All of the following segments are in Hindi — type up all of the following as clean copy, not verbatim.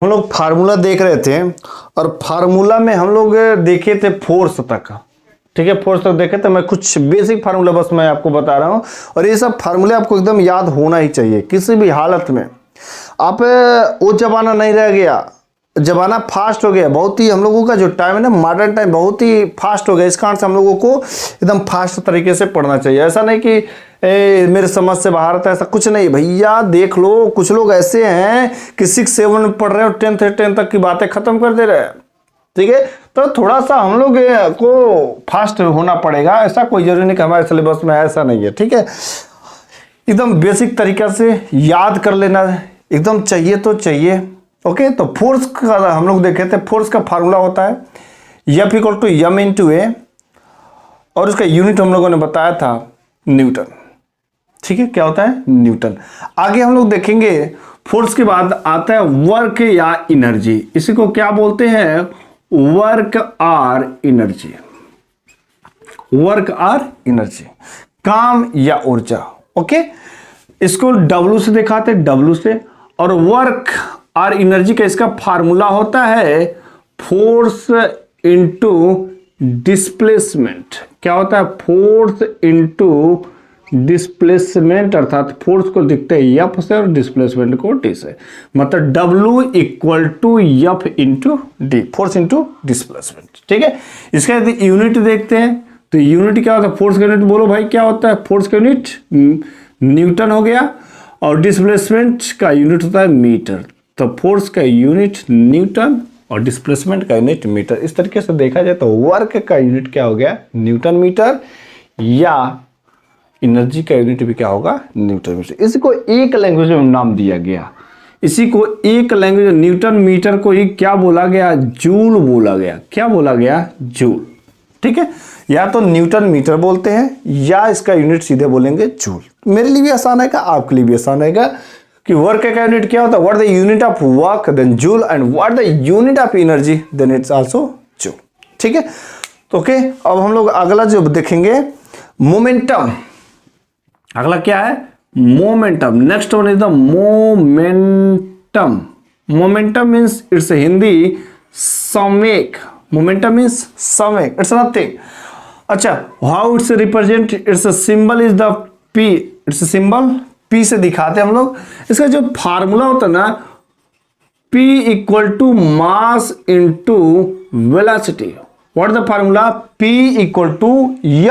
हम लोग फार्मूला देख रहे थे और फार्मूला में हम लोग देखे थे फोर्स तक। ठीक है, फोर्स तक देखे थे। मैं कुछ बेसिक फार्मूला बस मैं आपको बता रहा हूं और ये सब फार्मूले आपको एकदम याद होना ही चाहिए किसी भी हालत में। आप वो जमाना नहीं रह गया, जमाना फास्ट हो गया बहुत ही। हम लोगों का जो टाइम है ना, मॉडर्न टाइम बहुत ही फास्ट हो गया। इस कारण से हम लोगों को एकदम फास्ट तरीके से पढ़ना चाहिए। ऐसा नहीं कि मेरे समझ से बाहर था, ऐसा कुछ नहीं भैया। देख लो, कुछ लोग ऐसे हैं कि 6-7 में पढ़ रहे हो, 10 तक की बातें खत्म कर दे रहे हैं। ठीक है, तो थोड़ा सा हम लोग को फास्ट होना पड़ेगा। ऐसा कोई जरूरी नहीं कि हमारे सिलेबस में ऐसा नहीं है। ठीक है, एकदम बेसिक तरीका से याद कर लेना एकदम चाहिए तो चाहिए। ओके, तो फोर्स का हम लोग देखे थे। फोर्स का फार्मूला होता है F = m/a और उसका यूनिट हम लोगों ने बताया था न्यूटन। ठीक है, क्या होता है? न्यूटन। आगे हम लोग देखेंगे फोर्स के बाद आता है वर्क या एनर्जी। इसी को क्या बोलते हैं? वर्क और एनर्जी। वर्क और एनर्जी, काम या ऊर्जा। ओके, इसको W से दिखाते हैं, W से। और वर्क और एनर्जी का इसका फार्मूला होता है फोर्स इनटू डिस्प्लेसमेंट। क्या होता है? फोर्स इनटू डिस्प्लेसमेंट, अर्थात फोर्स को दिखते हैं F से और डिस्प्लेसमेंट को D से। मतलब W = F into D, force into displacement. ठीक है, इसका यदि यूनिट देखते हैं तो यूनिट क्या होता है? फोर्स का यूनिट बोलो भाई, क्या होता है? फोर्स का यूनिट न्यूटन हो गया और डिस्प्लेसमेंट का यूनिट होता है मीटर। तो फोर्स का यूनिट न्यूटन और डिस्प्लेसमेंट का यूनिट मीटर। इस तरीके से देखा जाए तो वर्क का यूनिट क्या हो गया? न्यूटन मीटर, या एनर्जी का यूनिट भी क्या होगा? Newton metre. इसको एक लैंग्वेज में नाम दिया गया। इसी को एक लैंग्वेज, न्यूटन मीटर को ही क्या बोला गया? जूल बोला गया। क्या बोला गया? जूल। ठीक है, या तो न्यूटन मीटर बोलते हैं या इसका यूनिट सीधे बोलेंगे जूल। मेरे लिए भी आसान है, आपके लिए भी आसान है कि वर्क का यूनिट क्या होता है? What the unit of work, then joule, and what the unit of energy, then it's also joule. ठीक है, तो ओके, अब हम लोग अगला जो देखेंगे मोमेंटम। अगला क्या है? Momentum. Next one is the momentum. Momentum means it's Hindi संवेग। मोमेंटम मीन्स संवेग, इट्स नथिंग। अच्छा, how it's represent? It's symbol is the P। It's symbol P से दिखाते हैं हम लोग। इसका जो फार्मूला होता है ना, P = mass into velocity. What the formula? P =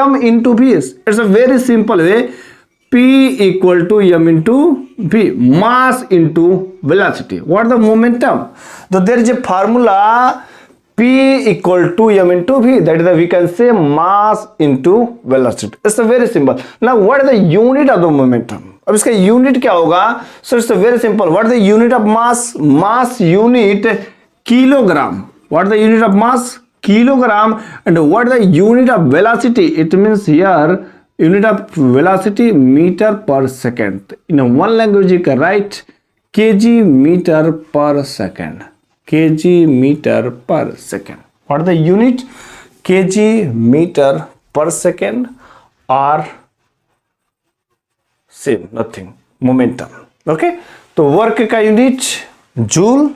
m into v। It's a very simple way. P = m into v, mass into velocity. What the momentum? तो there is a formula P = m into v, that is we can say mass into velocity. It's a very simple. Now what is the unit of the momentum? अब इसका यूनिट क्या होगा? So it's a very simple. What is the unit of mass? Mass unit kilogram. What is the unit of mass? Kilogram. And what is the unit of velocity? It means here unit of velocity meter per second. In one language you can write kg meter per second. kg meter per second. What is the unit? kg meter per second or same, nothing. Momentum. Okay, तो वर्क का यूनिट जूल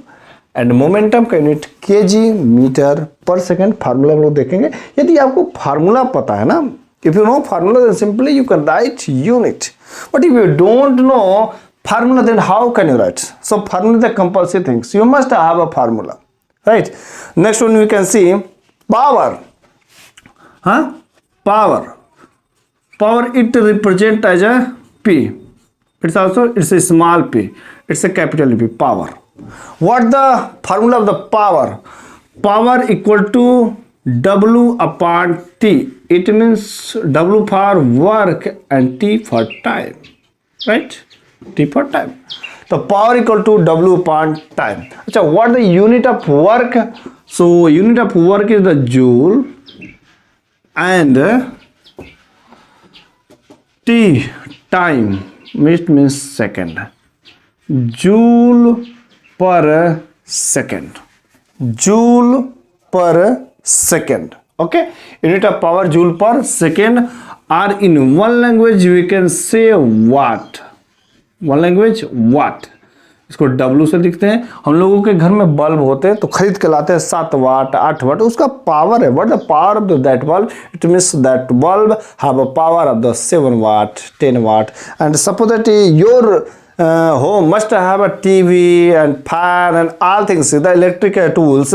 एंड मोमेंटम का यूनिट kg मीटर पर सेकेंड। फार्मूला हम लोग देखेंगे। यदि आपको फार्मूला पता है ना, if you know formula then simply you can write unit, but if you don't know formula then how can you write? So formula is the compulsory things. You must have a formula, right? Next one we can see power. Power it represent as a P. It's a small p, it's a capital P. Power. What the formula of the power? Power = W/T. It means W for work and T for time, right? T for time. So power = W/time. अच्छा, what the unit of work? So unit of work is the joule and T time means second. Joule per second. Joule per second. Okay, unit of power joule per second, or in one language we can say watt. One language watt. इसको W से लिखते हैं। हम लोगों के घर में बल्ब होते हैं तो खरीद के लाते हैं 7 वाट 8 वाट, उसका पावर है। What the power of that bulb? It means that bulb have a power of the 7 watt 10 watt. And suppose that your home must have a TV and fan and all things, the electric tools।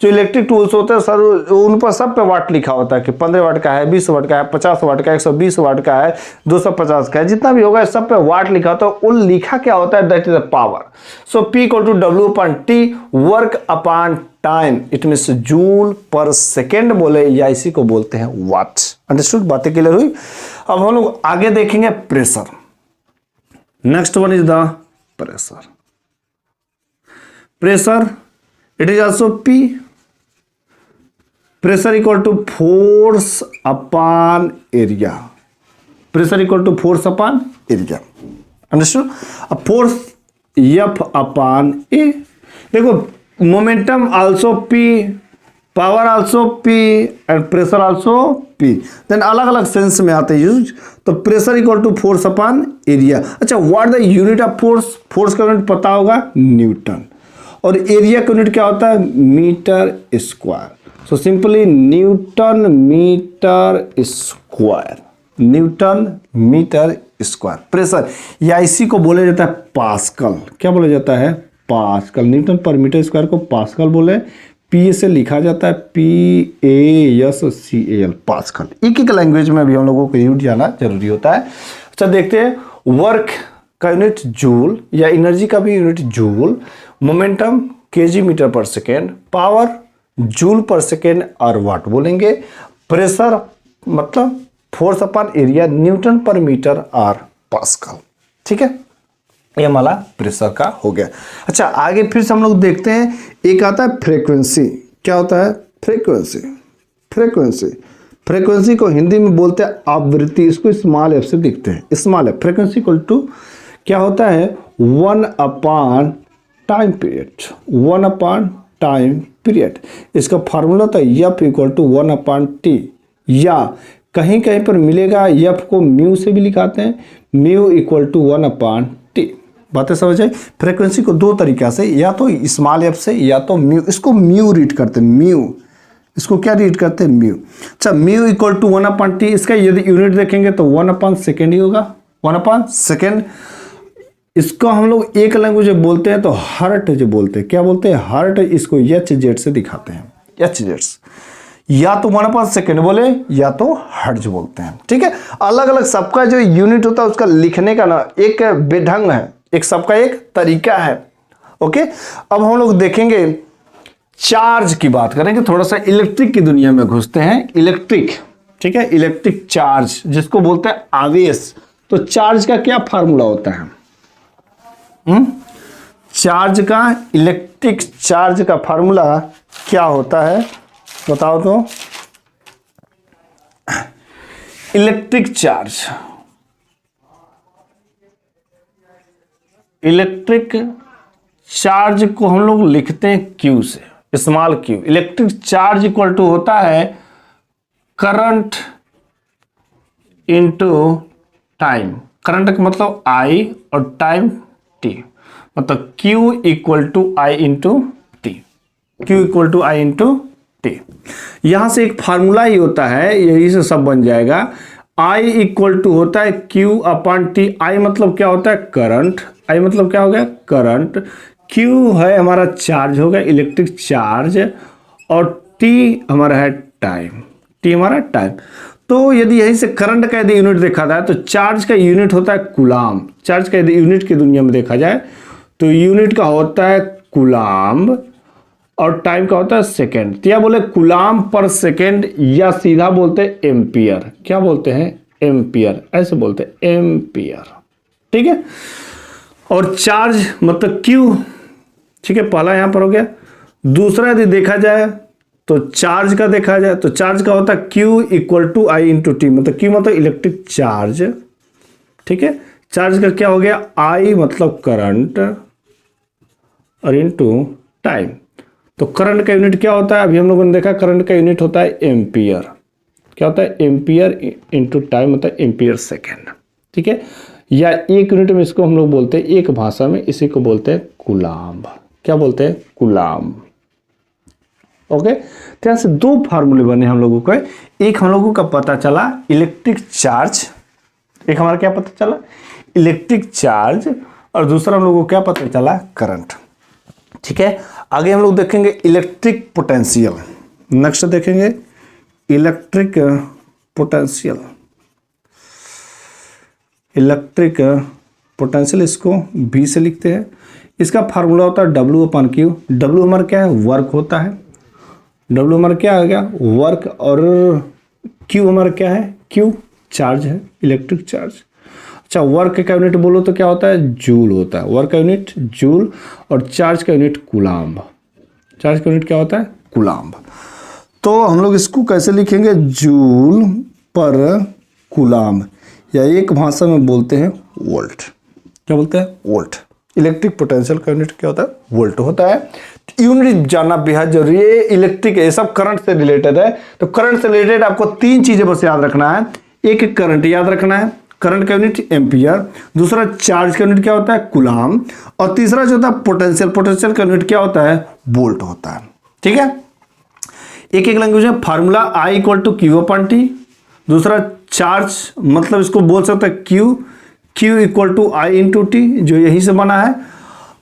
जो इलेक्ट्रिक टूल्स होते हैं सर उन पर सब पे वाट लिखा होता है कि 15 वाट का है, 20 वाट का है, 50 वाट का है, 120 वाट का है, 250 का है, जितना भी होगा सब पे वाट लिखा होता है। उन लिखा क्या होता है? That is a power. So P equal to W upon T, work upon time, it means joule पर सेकेंड बोले या इसी को बोलते हैं वाट। अंडरस्टूड? बातें क्लियर हुई? अब हम लोग आगे देखेंगे pressure. Next one is the pressure. Pressure, it is also P. Pressure equal to force upon area. Pressure equal to force upon area. Understood? A force F upon A. देखो momentum also P, power also P and pressure also P। Then अलग अलग सेंस में आते हैं यूज। तो pressure equal to force upon area. अच्छा, what the unit of force? Force का यूनिट पता होगा, न्यूटन। और एरिया का यूनिट क्या होता है? Metre square. So simply newton metre square, newton metre square. Pressure या इसी को बोला जाता है पास्कल। क्या बोला जाता है? पास्कल। न्यूटन पर मीटर स्क्वायर को पास्कल बोले। पी से लिखा जाता है PASCAL, पास्कल। एक एक लैंग्वेज में भी हम लोगों को यूनिट जाना जरूरी होता है। अच्छा देखते हैं, वर्क का यूनिट जूल या एनर्जी का भी unit joule, momentum kg metre पर सेकेंड, पावर जूल पर सेकेंड और वाट बोलेंगे। प्रेशर मतलब फोर्स अपॉन एरिया, न्यूटन पर मीटर और पास्कल। ठीक है, ये हमारा प्रेशर का हो गया। अच्छा आगे फिर से हम लोग देखते हैं, एक आता है फ्रीक्वेंसी। क्या होता है? फ्रीक्वेंसी। फ्रीक्वेंसी, फ्रीक्वेंसी को हिंदी में बोलते हैं आवृत्ति। इसको स्मॉल एफ से लिखते हैं, small f. Frequency equal to क्या होता है? 1 upon time period, 1 upon time period. इसका फार्मूला होता है f equal to 1 upon T, या कहीं कहीं पर मिलेगा एफ को म्यू से भी लिखाते हैं, mu equal to 1 upon T. बातें समझ आई? फ्रीक्वेंसी को दो तरीका से, या तो स्मॉल एफ से या तो म्यू। इसको म्यू रीड करते हैं, म्यू। इसको क्या रीड करते हैं? म्यू। अच्छा, mu equal to 1 upon T. इसका यदि यूनिट देखेंगे तो 1 अपॉन सेकेंड ही होगा, 1 अपॉन सेकेंड। इसको हम लोग एक लैंग्वेज में बोलते हैं तो हर्ट जो बोलते हैं। क्या बोलते हैं? हर्ट। इसको HZ से दिखाते हैं, HZ। या तो 1 अपॉन सेकेंड बोले या तो हर्ट्ज बोलते हैं। ठीक है, अलग अलग सबका जो यूनिट होता है उसका लिखने का ना एक बेढंग है, एक सबका एक तरीका है। ओके, अब हम लोग देखेंगे चार्ज की बात करेंगे, थोड़ा सा इलेक्ट्रिक की दुनिया में घुसते हैं। इलेक्ट्रिक, ठीक है, इलेक्ट्रिक चार्ज जिसको बोलते हैं आवेश। तो चार्ज का क्या फार्मूला होता है? चार्ज का, इलेक्ट्रिक चार्ज का फार्मूला क्या होता है बताओ तो? इलेक्ट्रिक चार्ज, इलेक्ट्रिक चार्ज को हम लोग लिखते हैं Q से, small q। Electric charge equal to होता है करंट इंटू टाइम। करंट का मतलब I और टाइम T, मतलब Q equal to I into T. Q equal to I into T. यहां से एक फार्मूला ही होता है, यही से सब बन जाएगा। I इक्वल टू होता है Q अपॉन टी। I मतलब क्या होता है? करंट। I मतलब क्या हो गया? करंट। Q है हमारा चार्ज हो गया, इलेक्ट्रिक चार्ज, और T हमारा है टाइम। T हमारा टाइम। तो यदि यहीं से करंट का यदि यूनिट देखा जाए तो चार्ज का यूनिट होता है कूलाम। चार्ज का यदि यूनिट की दुनिया में देखा जाए तो यूनिट का होता है कूलाम और टाइम का होता है सेकेंड। तो या बोले कूलाम पर सेकेंड, या सीधा बोलते हैं एम्पियर। क्या बोलते हैं? एम्पियर। ऐसे बोलते हैं एम्पियर। ठीक है, और चार्ज मतलब Q। ठीक है, पहला यहां पर हो गया। दूसरा यदि देखा जाए तो चार्ज का देखा जाए तो चार्ज का होता है Q equal to I into T. मतलब Q मतलब इलेक्ट्रिक चार्ज। ठीक है, चार्ज का क्या हो गया? I मतलब करंट और इंटू टाइम। तो करंट का यूनिट क्या होता है? अभी हम लोगों ने देखा करंट का यूनिट होता है एम्पियर। क्या होता है? एम्पियर इंटू टाइम होता है एम्पियर सेकेंड। ठीक है, या एक यूनिट में इसको हम लोग बोलते हैं, एक भाषा में इसी को बोलते हैं कूलाम्ब। क्या बोलते हैं? कूलाम्ब। ओके, तो यहाँ से दो फार्मूले बने हम लोगों को। एक हम लोगों का पता चला इलेक्ट्रिक चार्ज, एक हमारा क्या पता चला? इलेक्ट्रिक चार्ज, और दूसरा हम लोगों को क्या पता चला? करंट। ठीक है, आगे हम लोग देखेंगे इलेक्ट्रिक पोटेंशियल। नेक्स्ट देखेंगे इलेक्ट्रिक पोटेंशियल। इलेक्ट्रिक पोटेंशियल इसको V से लिखते हैं। इसका फार्मूला होता है W/Q। W हमारा क्या है? वर्क होता है। W हमारा क्या हो गया? वर्क, और Q हमारा क्या है? Q चार्ज है, इलेक्ट्रिक चार्ज। अच्छा, वर्क का यूनिट बोलो तो क्या होता है? जूल होता है। वर्क का यूनिट जूल, और चार्ज का यूनिट कूलाम्ब। चार्ज का यूनिट क्या होता है? कूलाम्ब। तो हम लोग इसको कैसे लिखेंगे? जूल पर कूलाम्ब, या एक भाषा में बोलते हैं वोल्ट। क्या बोलते हैं? वोल्ट। इलेक्ट्रिक पोटेंशियल का यूनिट क्या होता है? वोल्ट होता है। यूनिट जानना बेहद जरूरी है। इलेक्ट्रिक, ये सब करंट से रिलेटेड है, तो करंट से रिलेटेड आपको तीन चीजें बस याद रखना है। एक करंट याद रखना है, करंट का यूनिट एम्पियर। दूसरा चार्ज का यूनिट क्या होता है? कूलाम्ब। और तीसरा जो होता है पोटेंशियल, पोटेंशियल का यूनिट क्या होता है? वोल्ट होता है। ठीक है, एक एक लैंग्वेज में फार्मूला I=Q/T। दूसरा चार्ज, मतलब इसको बोल सकते हैं Q=I×T, जो यहीं से बना है।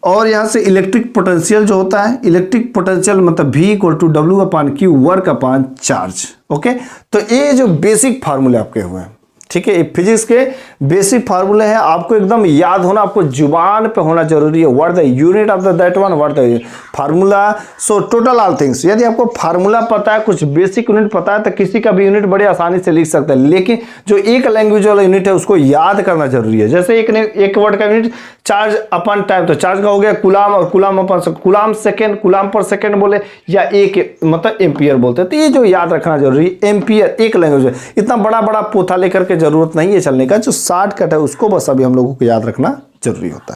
और यहाँ से इलेक्ट्रिक पोटेंशियल जो होता है, इलेक्ट्रिक पोटेंशियल मतलब V=W/Q, work upon charge. Okay, तो ये जो बेसिक फार्मूले आपके हुए हैं, ठीक है, ये फिजिक्स के बेसिक फार्मूले हैं, आपको एकदम याद होना, आपको जुबान पे होना जरूरी है। What the unit of the that one, what the formula, so total all things. यदि आपको फार्मूला पता है, कुछ बेसिक यूनिट पता है, तो किसी का भी यूनिट बड़े आसानी से लिख सकते हैं। लेकिन जो एक लैंग्वेज वाला यूनिट है उसको याद करना जरूरी है। जैसे एक वर्ड का यूनिट चार्ज अपॉन टाइम, तो चार्ज का हो गया कूलाम, और coulomb upon coulomb second, coulomb पर सेकेंड बोले, या एक मतलब एम्पियर बोलते हैं। तो ये जो याद रखना जरूरी है, एम्पियर एक लैंग्वेज है। इतना बड़ा बड़ा पोथा लेकर के जरूरत नहीं है चलने का। जो शॉर्टकट है उसको बस अभी हम लोगों को याद रखना जरूरी होता है।